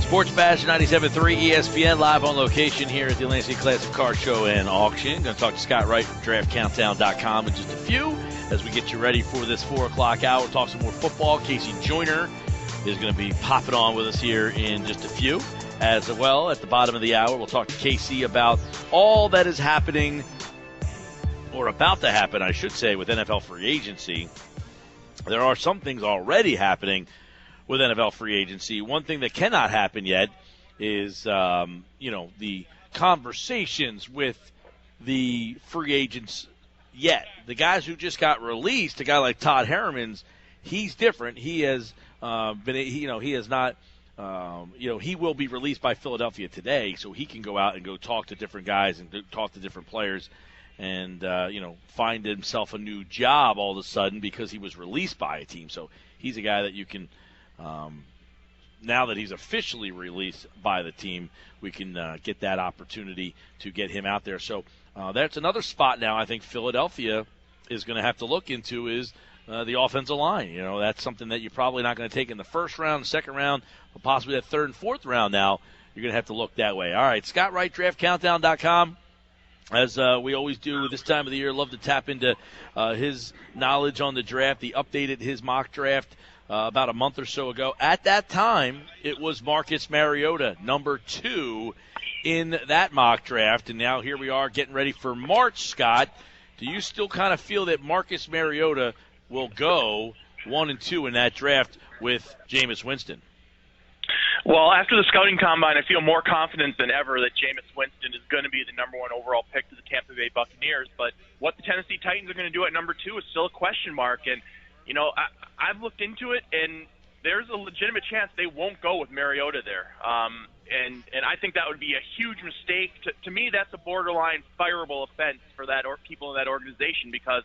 Sports Bash 97.3 ESPN, live on location here at the Atlantic City Classic Car Show and Auction. Going to talk to Scott Wright from DraftCountdown.com in just a few as we get you ready for this 4 o'clock hour. We'll talk some more football. Casey Joyner is going to be popping on with us here in just a few. As well, at the bottom of the hour, we'll talk to Casey about all that is happening, or about to happen, I should say, with NFL free agency. There are some things already happening with NFL free agency. One thing that cannot happen yet is, the conversations with the free agents yet. The guys who just got released, a guy like Todd Herremans, he's different. He has he will be released by Philadelphia today, so he can go out and go talk to different guys and talk to different players and, find himself a new job all of a sudden because he was released by a team. So he's a guy that you can now that he's officially released by the team, we can get that opportunity to get him out there. So that's another spot now I think Philadelphia is going to have to look into is the offensive line. That's something that you're probably not going to take in the first round, second round, but possibly that third and fourth round now. You're going to have to look that way. All right, Scott Wright, DraftCountdown.com. As we always do this time of the year, love to tap into his knowledge on the draft. He updated his mock draft about a month or so ago. At that time, it was Marcus Mariota, number 2 in that mock draft. And now here we are getting ready for March, Scott. Do you still kind of feel that Marcus Mariota will go 1 and 2 in that draft with Jameis Winston? Well, after the scouting combine, I feel more confident than ever that Jameis Winston is going to be the number 1 overall pick to the Tampa Bay Buccaneers. But what the Tennessee Titans are going to do at number 2 is still a question mark. And, I've looked into it, and there's a legitimate chance they won't go with Mariota there. And I think that would be a huge mistake. To me, that's a borderline fireable offense for people in that organization, because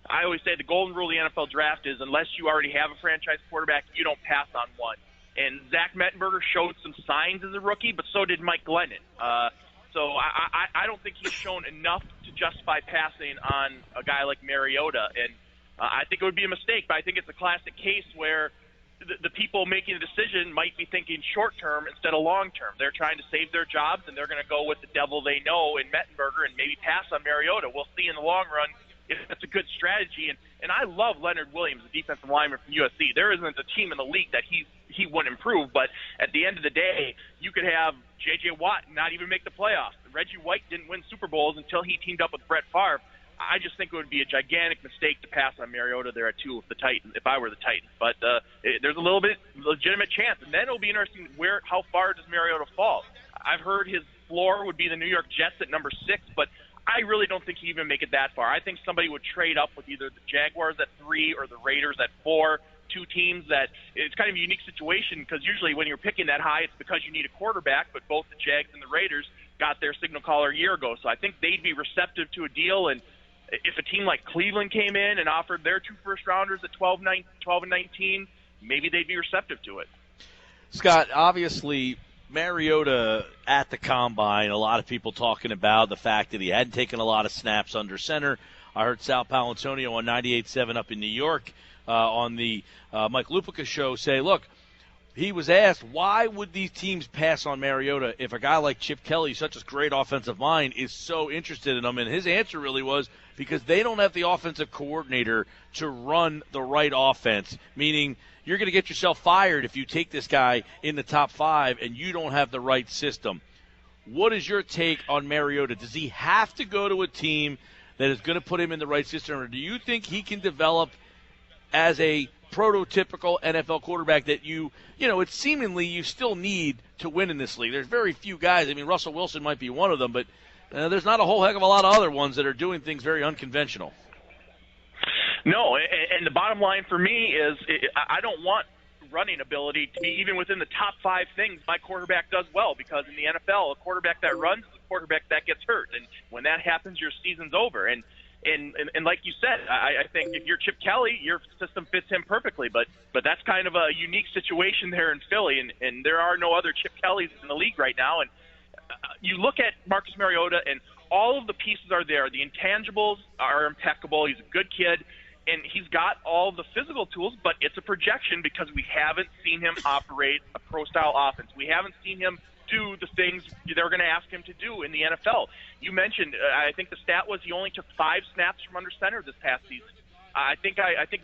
I always say the golden rule of the NFL draft is unless you already have a franchise quarterback, you don't pass on one. And Zach Mettenberger showed some signs as a rookie, but so did Mike Glennon. So I don't think he's shown enough to justify passing on a guy like Mariota. And I think it would be a mistake, but I think it's a classic case where the people making the decision might be thinking short-term instead of long-term. They're trying to save their jobs, and they're going to go with the devil they know in Mettenberger and maybe pass on Mariota. We'll see in the long run if that's a good strategy. And I love Leonard Williams, the defensive lineman from USC. There isn't a team in the league that he wouldn't improve, but at the end of the day, you could have J.J. Watt not even make the playoffs. Reggie White didn't win Super Bowls until he teamed up with Brett Favre. I just think it would be a gigantic mistake to pass on Mariota there at 2 if I were the Titans. But there's a little bit legitimate chance, and then it'll be interesting how far does Mariota fall. I've heard his floor would be the New York Jets at number 6, but I really don't think he'd even make it that far. I think somebody would trade up with either the Jaguars at 3 or the Raiders at 4, 2 teams that it's kind of a unique situation because usually when you're picking that high, it's because you need a quarterback, but both the Jags and the Raiders got their signal caller a year ago. So I think they'd be receptive to a deal, and if a team like Cleveland came in and offered their 2 first-rounders at 12 and 19, maybe they'd be receptive to it. Scott, obviously Mariota at the Combine, a lot of people talking about the fact that he hadn't taken a lot of snaps under center. I heard Sal Paolantonio on 98.7 up in New York on the Mike Lupica show say, look, he was asked, why would these teams pass on Mariota if a guy like Chip Kelly, such a great offensive mind, is so interested in him? And his answer really was because they don't have the offensive coordinator to run the right offense, meaning you're going to get yourself fired if you take this guy in the top 5 and you don't have the right system. What is your take on Mariota? Does he have to go to a team that is going to put him in the right system, or do you think he can develop as a prototypical NFL quarterback that it's seemingly you still need to win in this league? There's very few guys. I mean, Russell Wilson might be one of them, but there's not a whole heck of a lot of other ones that are doing things very unconventional. No, and the bottom line for me is I don't want running ability to be even within the top 5 things my quarterback does well, because in the NFL, a quarterback that runs is a quarterback that gets hurt. And when that happens, your season's over. And like you said, I think if you're Chip Kelly, your system fits him perfectly. But that's kind of a unique situation there in Philly, and there are no other Chip Kellys in the league right now. And you look at Marcus Mariota, and all of the pieces are there. The intangibles are impeccable. He's a good kid. and he's got all the physical tools, but it's a projection because we haven't seen him operate a pro-style offense. We haven't seen him do the things they're going to ask him to do in the NFL. You mentioned, I think the stat was he only took 5 snaps from under center this past season. I think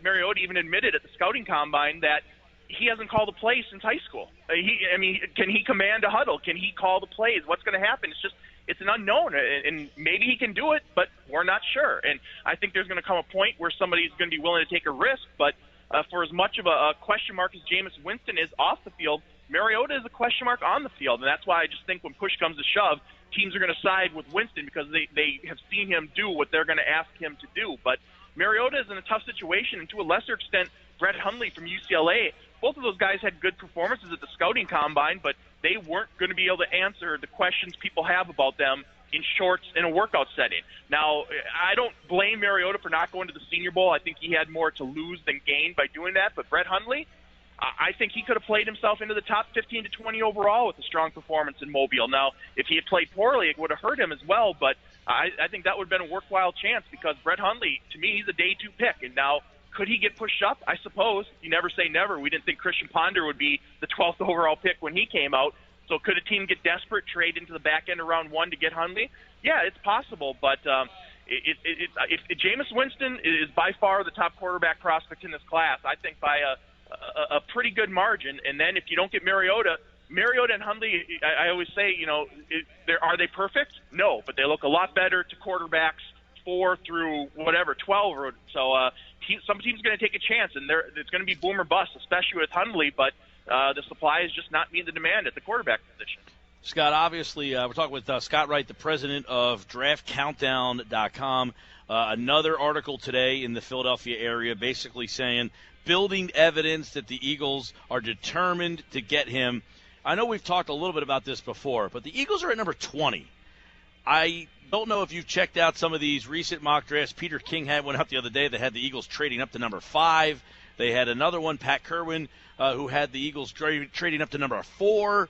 Mariota even admitted at the scouting combine that he hasn't called a play since high school. Can he command a huddle? Can he call the plays? What's going to happen? It's an unknown, and maybe he can do it, but we're not sure. And I think there's going to come a point where somebody's going to be willing to take a risk, but for as much of a question mark as Jameis Winston is off the field, Mariota is a question mark on the field, and that's why I just think when push comes to shove, teams are going to side with Winston because they have seen him do what they're going to ask him to do. But Mariota is in a tough situation, and to a lesser extent, Brett Hundley from UCLA. Both of those guys had good performances at the scouting combine, but they weren't going to be able to answer the questions people have about them in shorts in a workout setting. Now, I don't blame Mariota for not going to the Senior Bowl. I think he had more to lose than gain by doing that. But Brett Hundley, I think he could have played himself into the top 15 to 20 overall with a strong performance in Mobile. Now, if he had played poorly, it would have hurt him as well, but I think that would have been a worthwhile chance because Brett Hundley, to me, he's a day 2 pick. And now, could he get pushed up? I suppose. You never say never. We didn't think Christian Ponder would be the 12th overall pick when he came out. So could a team get desperate, trade into the back end of round 1 to get Hundley? Yeah, it's possible. But if Jameis Winston is by far the top quarterback prospect in this class, I think by a pretty good margin. And then if you don't get Mariota and Hundley, I always say, are they perfect? No, but they look a lot better to quarterbacks 4 through 12 or so. Some team's going to take a chance, and it's going to be boom or bust, especially with Hundley, but the supply is just not meeting the demand at the quarterback position. Scott, obviously, we're talking with Scott Wright, the president of DraftCountdown.com. Another article today in the Philadelphia area basically saying, building evidence that the Eagles are determined to get him. I know we've talked a little bit about this before, but the Eagles are at number 20. I don't know if you've checked out some of these recent mock drafts. Peter King had one out the other day that had the Eagles trading up to number 5. They had another one, Pat Kerwin, who had the Eagles trading up to number 4.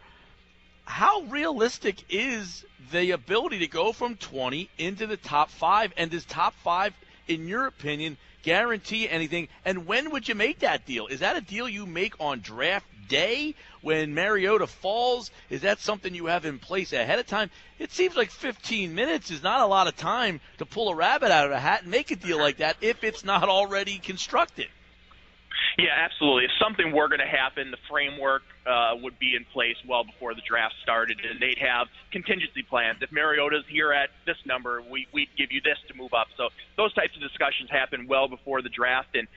How realistic is the ability to go from 20 into the top 5? And does top 5, in your opinion, guarantee anything? And when would you make that deal? Is that a deal you make on draft day when Mariota falls? Is that something you have in place ahead of time? It seems like 15 minutes is not a lot of time to pull a rabbit out of a hat and make a deal like that if it's not already constructed. Yeah, absolutely. If something were going to happen, the framework would be in place well before the draft started, and they'd have contingency plans. If Mariota's here at this number, we'd give you this to move up. So those types of discussions happen well before the draft. And,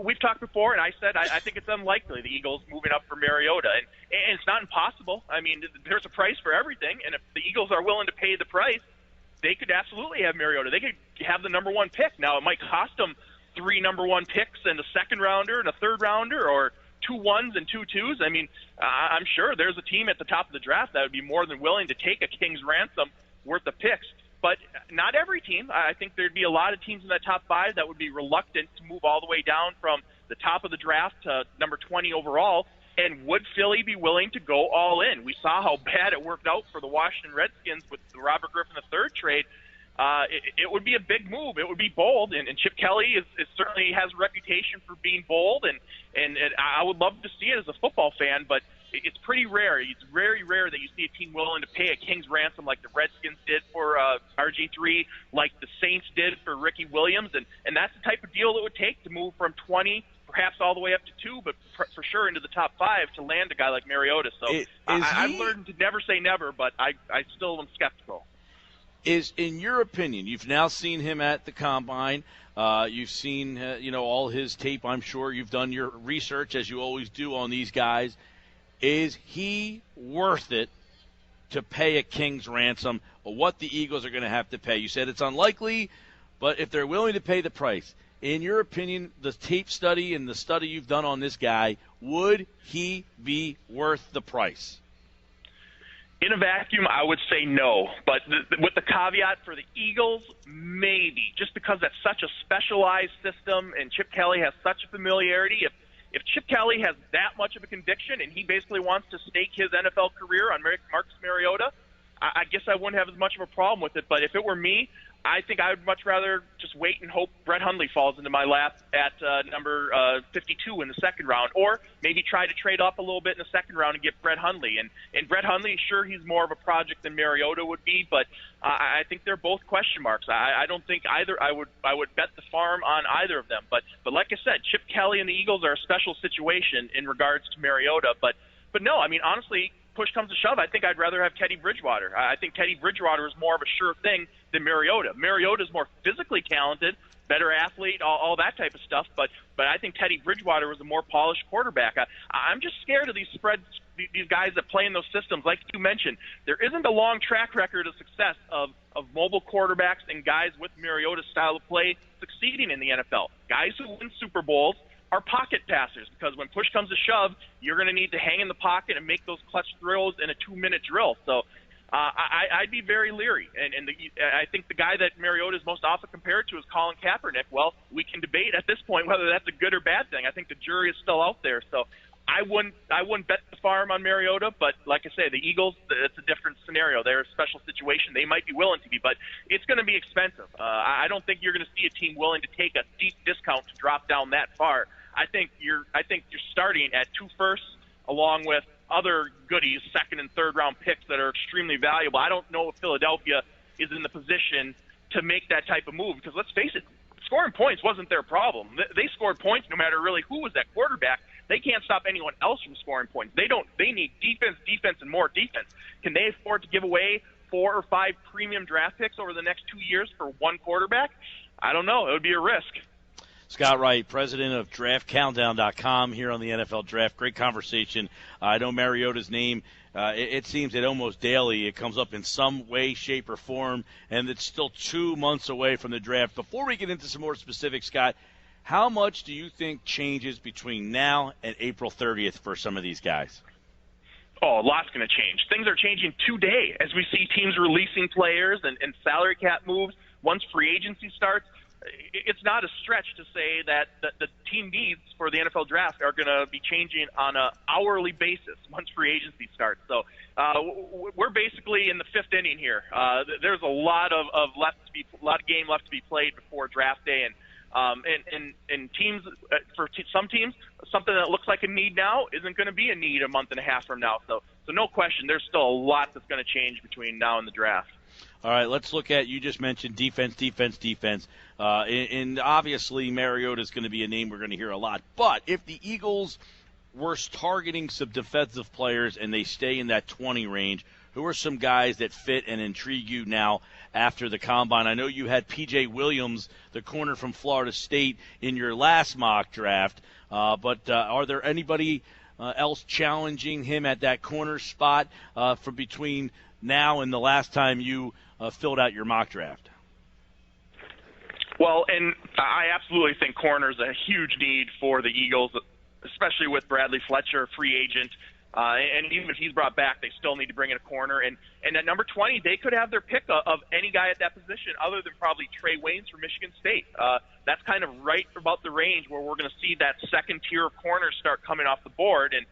we've talked before, and I said I think it's unlikely the Eagles moving up for Mariota. And it's not impossible. I mean, there's a price for everything, and if the Eagles are willing to pay the price, they could absolutely have Mariota. They could have the number 1 pick. Now, it might cost them 3 number 1 picks and a second rounder and a third rounder, or 2 1s and 2 2s. I mean, I'm sure there's a team at the top of the draft that would be more than willing to take a king's ransom worth of picks. But not every team. I think there'd be a lot of teams in that top 5 that would be reluctant to move all the way down from the top of the draft to number 20 overall. And would Philly be willing to go all in? We saw how bad it worked out for the Washington Redskins with the Robert Griffin III trade. It would be a big move. It would be bold, and Chip Kelly is certainly has a reputation for being bold, and I would love to see it as a football fan, but it's pretty rare. It's very rare that you see a team willing to pay a king's ransom like the Redskins did for RG3, like the Saints did for Ricky Williams, and that's the type of deal it would take to move from 20, perhaps all the way up to 2, but for sure into the top 5 to land a guy like Mariota. So I've learned to never say never, but I still am skeptical. Is, in your opinion, you've now seen him at the Combine, you've seen all his tape, I'm sure you've done your research as you always do on these guys. Is he worth it to pay a king's ransom, or what the Eagles are going to have to pay? You said it's unlikely, but if they're willing to pay the price, in your opinion, the tape study and the study you've done on this guy, would he be worth the price? In a vacuum, I would say no, but with the caveat for the Eagles, maybe, just because that's such a specialized system and Chip Kelly has such a familiarity. If Chip Kelly has that much of a conviction and he basically wants to stake his NFL career on Marcus Mariota, I guess I wouldn't have as much of a problem with it. But if it were me, I think I would much rather just wait and hope Brett Hundley falls into my lap at number 52 in the second round, or maybe try to trade up a little bit in the second round and get Brett Hundley. And Brett Hundley, sure, he's more of a project than Mariota would be, but I think they're both question marks. I don't think either. I would bet the farm on either of them. But like I said, Chip Kelly and the Eagles are a special situation in regards to Mariota. But no, I mean, honestly, push comes to shove, I think I'd rather have Teddy Bridgewater. I think Teddy Bridgewater is more of a sure thing than Mariota. Mariota is more physically talented, better athlete, all that type of stuff. But I think Teddy Bridgewater was a more polished quarterback. I'm just scared of these guys that play in those systems. Like you mentioned, there isn't a long track record of success of mobile quarterbacks and guys with Mariota's style of play succeeding in the NFL. Guys who win Super Bowls are pocket passers, because when push comes to shove, you're going to need to hang in the pocket and make those clutch throws in a 2-minute drill. So I'd be very leery. And I think the guy that Mariota is most often compared to is Colin Kaepernick. Well, we can debate at this point whether that's a good or bad thing. I think the jury is still out there. So I wouldn't bet the farm on Mariota, but like I say, the Eagles, it's a different scenario. They're a special situation. They might be willing to be, but it's going to be expensive. I don't think you're going to see a team willing to take a deep discount to drop down that far. I think you're starting at 2 firsts along with other goodies, second and third round picks that are extremely valuable. I don't know if Philadelphia is in the position to make that type of move, because let's face it, scoring points wasn't their problem. They scored points no matter really who was at quarterback. They can't stop anyone else from scoring points. They need defense, and more defense. Can they afford to give away 4 or 5 premium draft picks over the next 2 years for one quarterback? I don't know. It would be a risk. Scott Wright, president of DraftCountdown.com here on the NFL Draft. Great conversation. I know Mariota's name. It seems that almost daily it comes up in some way, shape, or form, and it's still 2 months away from the draft. Before we get into some more specifics, Scott, how much do you think changes between now and April 30th for some of these guys? Oh, a lot's going to change. Things are changing today as we see teams releasing players and salary cap moves. Once free agency starts, it's not a stretch to say that the team needs for the NFL draft are going to be changing on an hourly basis once free agency starts. So we're basically in the 5th inning here. There's a lot of game left to be played before draft day, and teams some teams, something that looks like a need now isn't going to be a need a month and a half from now. So no question, there's still a lot that's going to change between now and the draft. All right, let's look at, you just mentioned defense. And obviously Mariota is going to be a name we're going to hear a lot. But if the Eagles were targeting some defensive players and they stay in that 20 range, who are some guys that fit and intrigue you now after the Combine? I know you had P.J. Williams, the corner from Florida State, in your last mock draft. But are there anybody else challenging him at that corner spot from between now and the last time you filled out your mock draft? Well, and I absolutely think corner is a huge need for the Eagles, especially with Bradley Fletcher, free agent. And even if he's brought back, they still need to bring in a corner. And at number 20, they could have their pick of any guy at that position other than probably Trey Waynes from Michigan State. That's kind of right about the range where we're going to see that second-tier corner start coming off the board. And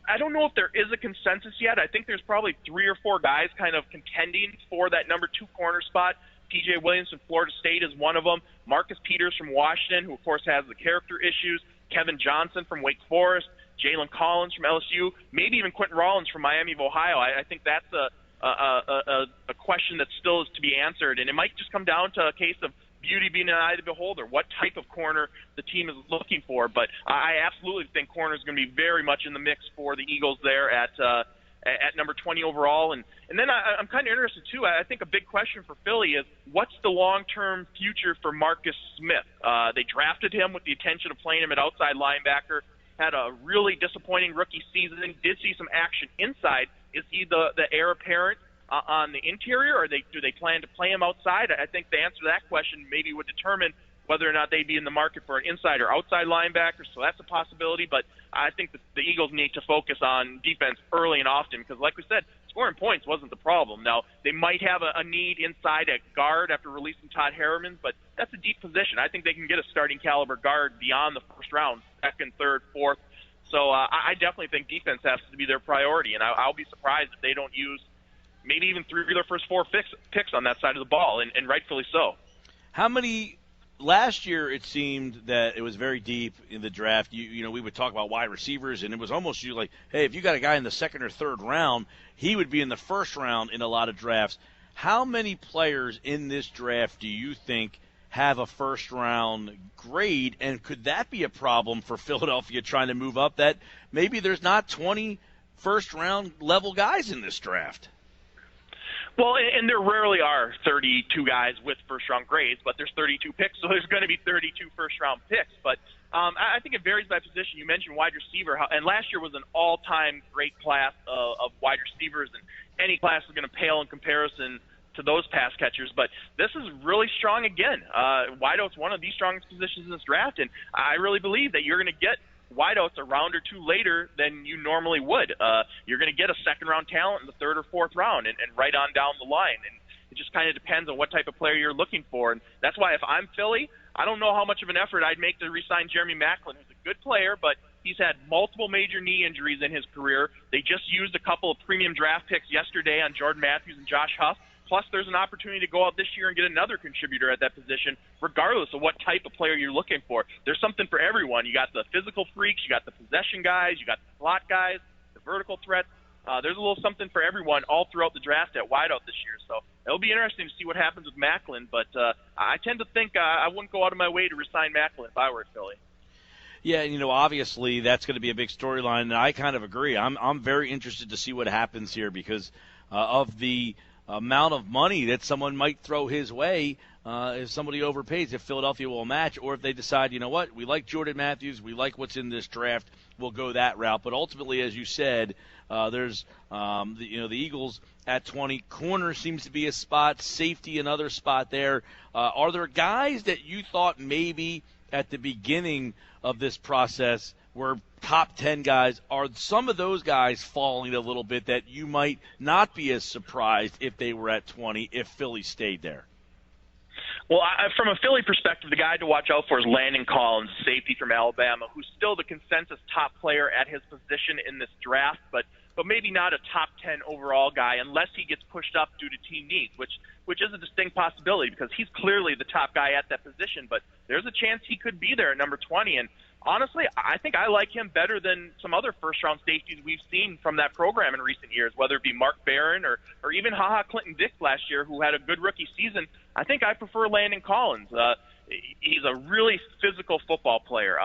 I don't know if there is a consensus yet. I think there's probably 3 or 4 guys kind of contending for that number 2 corner spot. P.J. Williams from Florida State is one of them. Marcus Peters from Washington, who, of course, has the character issues. Kevin Johnson from Wake Forest. Jalen Collins from LSU. Maybe even Quentin Rollins from Miami of Ohio. I think that's a question that still is to be answered. And it might just come down to a case of beauty being an eye of the beholder, what type of corner the team is looking for. But I absolutely think corner is going to be very much in the mix for the Eagles there at number 20 overall. And then I'm kind of interested, too. I think a big question for Philly is what's the long-term future for Marcus Smith? They drafted him with the intention of playing him at outside linebacker, had a really disappointing rookie season, did see some action inside. Is he the heir apparent on the interior, or do they plan to play him outside? I think the answer to that question maybe would determine whether or not they'd be in the market for an inside or outside linebacker, so that's a possibility. But I think that the Eagles need to focus on defense early and often because, like we said, scoring points wasn't the problem. Now, they might have a need inside at guard after releasing Todd Harriman, but that's a deep position. I think they can get a starting caliber guard beyond the first round, second, third, fourth. So I definitely think defense has to be their priority, and I'll be surprised if they don't use maybe even 3 of their first 4 picks on that side of the ball, and rightfully so. How many – last year it seemed that it was very deep in the draft. You know, we would talk about wide receivers, and it was almost like, hey, if you got a guy in the second or third round, he would be in the first round in a lot of drafts. How many players in this draft do you think have a first-round grade, and could that be a problem for Philadelphia trying to move up, that maybe there's not 20 first-round level guys in this draft? Well, and there rarely are 32 guys with first-round grades, but there's 32 picks, so there's going to be 32 first-round picks. But I think it varies by position. You mentioned wide receiver, and last year was an all-time great class of wide receivers, and any class is going to pale in comparison to those pass catchers. But this is really strong again. Wideout's one of the strongest positions in this draft, and I really believe that you're going to get wideouts a round or two later than you normally would. You're going to get a second-round talent in the third or fourth round and right on down the line. And it just kind of depends on what type of player you're looking for. And that's why if I'm Philly, I don't know how much of an effort I'd make to re-sign Jeremy Maclin, who's a good player, but he's had multiple major knee injuries in his career. They just used a couple of premium draft picks yesterday on Jordan Matthews and Josh Huff. Plus, there's an opportunity to go out this year and get another contributor at that position, regardless of what type of player you're looking for. There's something for everyone. You got the physical freaks, you got the possession guys, you got the slot guys, the vertical threats. There's a little something for everyone all throughout the draft at wideout this year. So it'll be interesting to see what happens with Maclin. But I tend to think I wouldn't go out of my way to resign Maclin if I were at Philly. Yeah, you know, obviously that's going to be a big storyline, and I kind of agree. I'm very interested to see what happens here because of the amount of money that someone might throw his way if somebody overpays, if Philadelphia will match, or if they decide, you know what, we like Jordan Matthews, we like what's in this draft, we'll go that route. But ultimately, as you said, there's the Eagles at 20. Corner seems to be a spot, safety another spot there. Are there guys that you thought maybe at the beginning of this process were top 10 guys? Are some of those guys falling a little bit that you might not be as surprised if they were at 20 if Philly stayed there? Well, from a Philly perspective, the guy to watch out for is Landon Collins, safety from Alabama, who's still the consensus top player at his position in this draft, but maybe not a top 10 overall guy unless he gets pushed up due to team needs, which is a distinct possibility because he's clearly the top guy at that position. But there's a chance he could be there at number 20. And honestly, I think I like him better than some other first-round safeties we've seen from that program in recent years, whether it be Mark Barron or even HaHa Clinton-Dix last year, who had a good rookie season. I think I prefer Landon Collins. He's a really physical football player,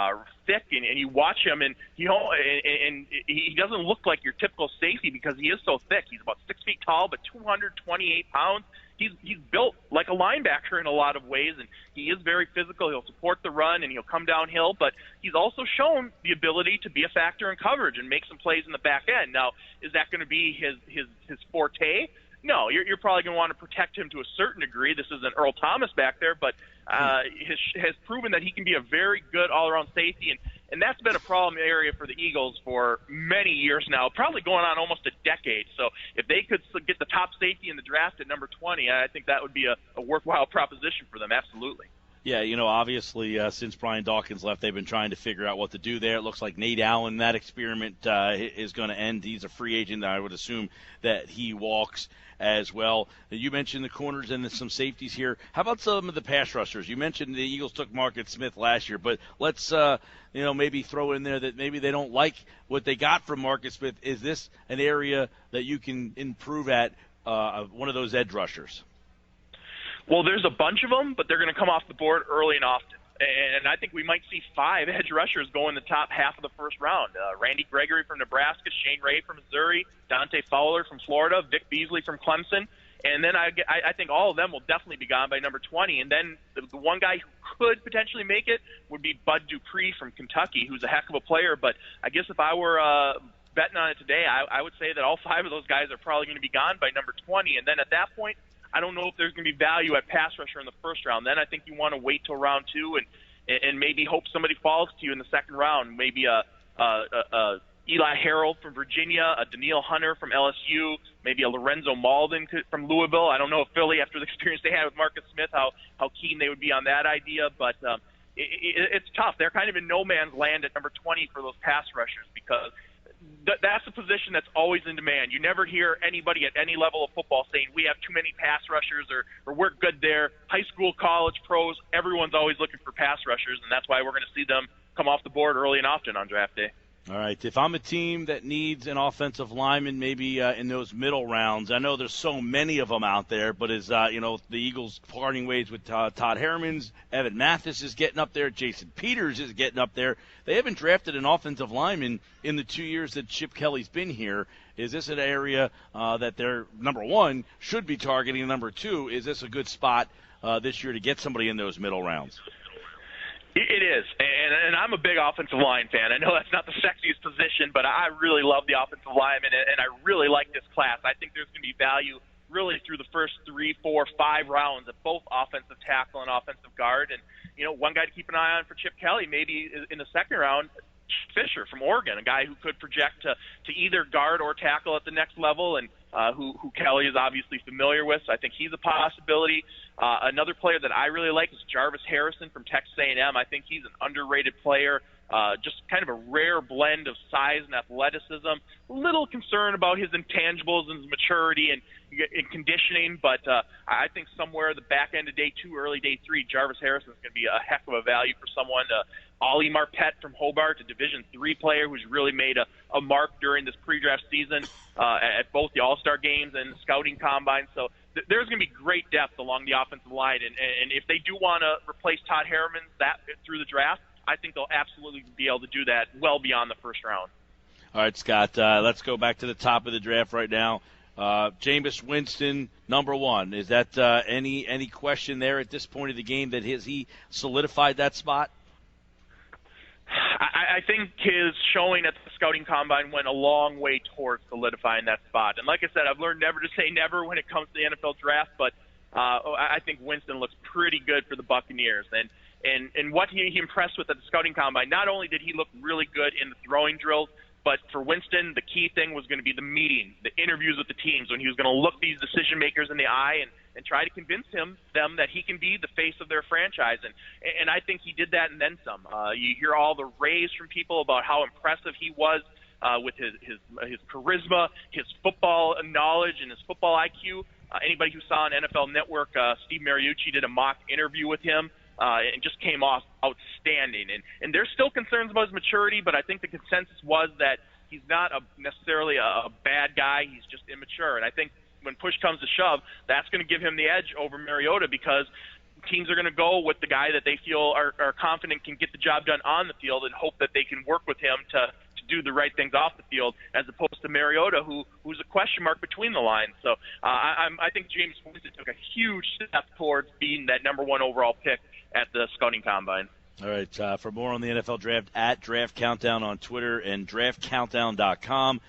thick, and you watch him, and he doesn't look like your typical safety because he is so thick. He's about 6 feet tall, but 228 pounds. He's built like a linebacker in a lot of ways, and he is very physical. He'll support the run, and he'll come downhill, but he's also shown the ability to be a factor in coverage and make some plays in the back end. Now, is that going to be his forte? No, you're probably going to want to protect him to a certain degree. This isn't Earl Thomas back there, but has proven that he can be a very good all-around safety, and that's been a problem area for the Eagles for many years now, probably going on almost a decade. So if they could get the top safety in the draft at number 20, I think that would be a worthwhile proposition for them, absolutely. Yeah, you know, obviously since Brian Dawkins left, they've been trying to figure out what to do there. It looks like Nate Allen, that experiment is going to end. He's a free agent. I would assume that he walks as well. You mentioned the corners and some safeties here. How about some of the pass rushers? You mentioned the Eagles took Marcus Smith last year, but let's maybe throw in there that maybe they don't like what they got from Marcus Smith. Is this an area that you can improve at, one of those edge rushers? Well, there's a bunch of them, but they're going to come off the board early and often. And I think we might see 5 edge rushers go in the top half of the first round. Randy Gregory from Nebraska, Shane Ray from Missouri, Dante Fowler from Florida, Vic Beasley from Clemson. And then I think all of them will definitely be gone by number 20. And then the one guy who could potentially make it would be Bud Dupree from Kentucky, who's a heck of a player. But I guess if I were betting on it today, I would say that all 5 of those guys are probably going to be gone by number 20. And then at that point, I don't know if there's going to be value at pass rusher in the first round. Then I think you want to wait till round 2 and maybe hope somebody falls to you in the second round. Maybe Eli Harold from Virginia, a Daniil Hunter from LSU, maybe a Lorenzo Malden from Louisville. I don't know if Philly, after the experience they had with Marcus Smith, how keen they would be on that idea. But it's tough. They're kind of in no man's land at number 20 for those pass rushers because that's a position that's always in demand. You never hear anybody at any level of football saying we have too many pass rushers or we're good there. High school, college, pros, everyone's always looking for pass rushers, and that's why we're going to see them come off the board early and often on draft day. All right, if I'm a team that needs an offensive lineman maybe in those middle rounds, I know there's so many of them out there, but as the Eagles parting ways with Todd Herremans, Evan Mathis is getting up there, Jason Peters is getting up there. They haven't drafted an offensive lineman in the 2 years that Chip Kelly's been here. Is this an area that they're, number one, should be targeting? Number two, is this a good spot this year to get somebody in those middle rounds? It is, and I'm a big offensive line fan. I know that's not the sexiest position, but I really love the offensive lineman, and I really like this class. I think there's going to be value really through the first 3, 4, 5 rounds of both offensive tackle and offensive guard. And, one guy to keep an eye on for Chip Kelly, maybe in the second round, Fisher from Oregon, a guy who could project to either guard or tackle at the next level, and who Kelly is obviously familiar with. So I think he's a possibility. Another player that I really like is Jarvis Harrison from Texas A&M. I think he's an underrated player, just kind of a rare blend of size and athleticism. A little concerned about his intangibles and his maturity and conditioning, but I think somewhere the back end of day 2, early day 3, Jarvis Harrison is going to be a heck of a value for someone. Ollie Marpet from Hobart, a Division III player who's really made a mark during this pre-draft season at both the All-Star games and the scouting combine. So there's going to be great depth along the offensive line, and if they do want to replace Todd Herremans through the draft, I think they'll absolutely be able to do that well beyond the first round. All right, Scott, let's go back to the top of the draft right now. Jameis Winston, number 1. Is that any question there at this point of the game that he solidified that spot? I think his showing at the scouting combine went a long way towards solidifying that spot. And like I said, I've learned never to say never when it comes to the NFL draft, but I think Winston looks pretty good for the Buccaneers. And what he impressed with at the scouting combine, not only did he look really good in the throwing drills, but for Winston, the key thing was going to be the meeting, the interviews with the teams, when he was going to look these decision makers in the eye and try to convince them that he can be the face of their franchise. And I think he did that and then some. You hear all the raves from people about how impressive he was with his charisma, his football knowledge, and his football IQ. Anybody who saw on NFL Network, Steve Mariucci did a mock interview with him. And just came off outstanding. And there's still concerns about his maturity, but I think the consensus was that he's not necessarily a bad guy. He's just immature. And I think when push comes to shove, that's going to give him the edge over Mariota, because teams are going to go with the guy that they feel are confident can get the job done on the field and hope that they can work with him to do the right things off the field, as opposed to Mariota, who's a question mark between the lines. So I think James Winston took a huge step towards being that number 1 overall pick at the scouting combine. All right, for more on the NFL draft, at Draft Countdown on Twitter and draftcountdown.com.